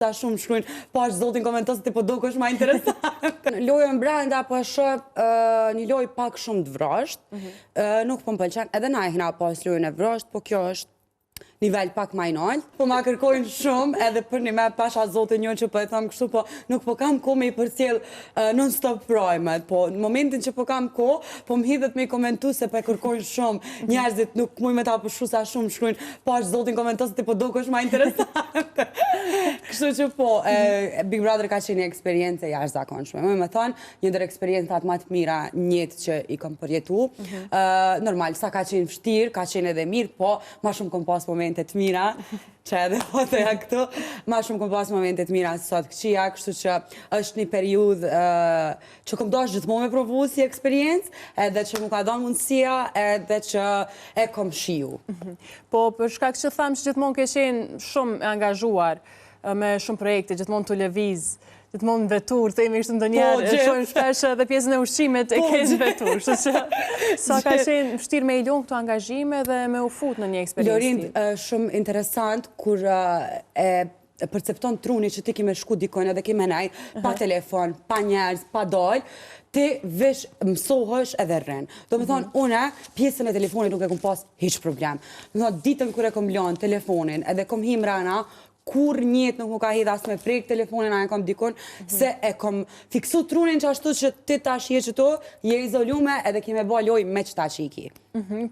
Ta shumë shkruajnë, po është zotin komentos ti po dukesh më interesant. Lojën brenda po shoh një lojë pak shumë të vrasht. Nuk po m'pëlqen. Edhe na e hina pas lojën e vrasht, po kjo është nivel pak më i lartë. Po ma kërkojnë shumë, edhe për një me pasha zotin njën që po e tham kështu, po nuk po kam kohë me i përcjell non-stop projmet. Po në momentin që po kam kohë, po m'hidhet me i komentu se po e kërkojnë shumë. Njerëzit nuk muj me ta përshu sa shumë shkruajnë, po është zotin komentos ti po dukesh më interesant. Kështu që po, Big Brother ka qenë një eksperiencë jashtëzakonshme. Me thonë, një ndër eksperiencat më të mira njetë që i kam përjetu. Normal, sa ka qenë vështirë, ka qenë edhe mirë, po ma shumë kom pas momente të mira, që edhe po të ja këtu, ma shumë kom pas momente të mira sot këqia, kështu që është një periudhë që kom dosh gjithmonë me provu si eksperiencë, edhe që mu ka dhënë mundësia, edhe që e kom shiu. Po, për shkak që thamë që gjithmonë ke qenë shumë angazhuar me shumë projekte, gjithmonë të lëviz, gjithmonë në vetur, themi kështu ndonjëherë, shohim shpesh edhe pjesën e ushqimet e ke në vetur, kështu që sa ka qenë vështirë me i lënë këto angazhime dhe me u fut në një eksperiencë. Lorin, shumë interesant kur e percepton truni që ti kime shku dikojnë edhe kime nejt, pa telefon, pa njerëz, pa dojnë, ti vesh mësohësh edhe rren. Do me thonë, une, pjesën e telefonit nuk e kom pas hiq problem. Do me thonë, ditën kër e kom lënë telefonin edhe kom him rana, kur njët nuk mu ka hidha as me prek telefonin a e kom dikun, se e kom fiksu trunin që ashtu që ti tash je që to, je izolume edhe kime ba loj me qëta që i ki.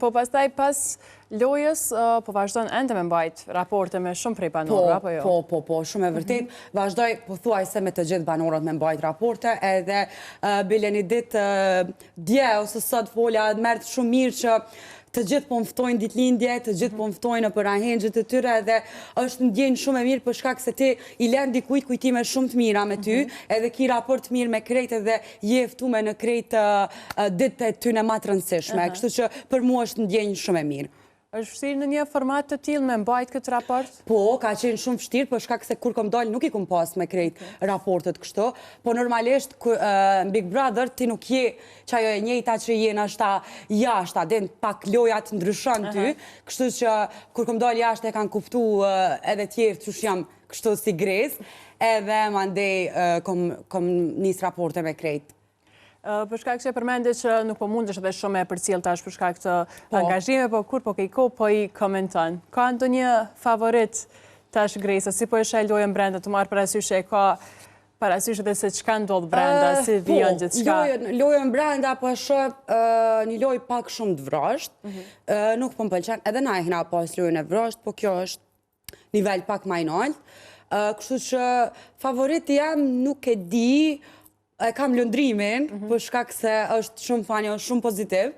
Po pastaj pas lojës, po vazhdojnë ende me mbajt raporte me shumë prej banorëve, apo jo? Po, shumë e vërtet. Vazhdoj, po thuaj se me të gjithë banorët me mbajt raporte, edhe bile një ditë dje ose sot folja, mërtë shumë mirë që të gjithë po mëftojnë ditëlindje, të gjithë po mëftojnë për ahengjët të tyre dhe është ndjenjë shumë e mirë për shkak se ti i lën dikujt kujtime shumë të mira me ty, edhe ki raport të mirë me krejt edhe je ftume në krejt ditë të tyne ma të rëndësishme. Kështu që për mua është ndjenjë shumë e mirë. Është vështirë në një format të tillë me mbajt këtë raport? Po, ka qenë shumë vështirë, për shkak se kur kom dalë nuk i kom pas me krejt raportet kështu, po normalisht në Big Brother ti nuk je që ajo e njëjta që je nashta jashta, den pak lojat ndryshon ty, kështu që kur kom dalë jashtë e kanë kuptu edhe tjerë që jam kështu si grez, edhe mandej kom nis raporte me krejt. Për shkak që përmende që nuk po mundesh edhe shumë e përcjell tash për shkak të angazhime, po kur po ke kohë po i komenton. Ka ndonjë favorit tash Gresa, si po e sheh lojën brenda, të marr parasysh e ka parasysh edhe se çka ndodh brenda, si vijon gjithçka. Lojën brenda po e shoh një lojë pak shumë të vrasht. Nuk po m'pëlqen, edhe na e hina pas lojën e vrasht, po kjo është nivel pak më i lartë. Kështu që favoriti jam nuk e di. E kam lëndrimin, për shkak se është shumë fani, është shumë pozitiv,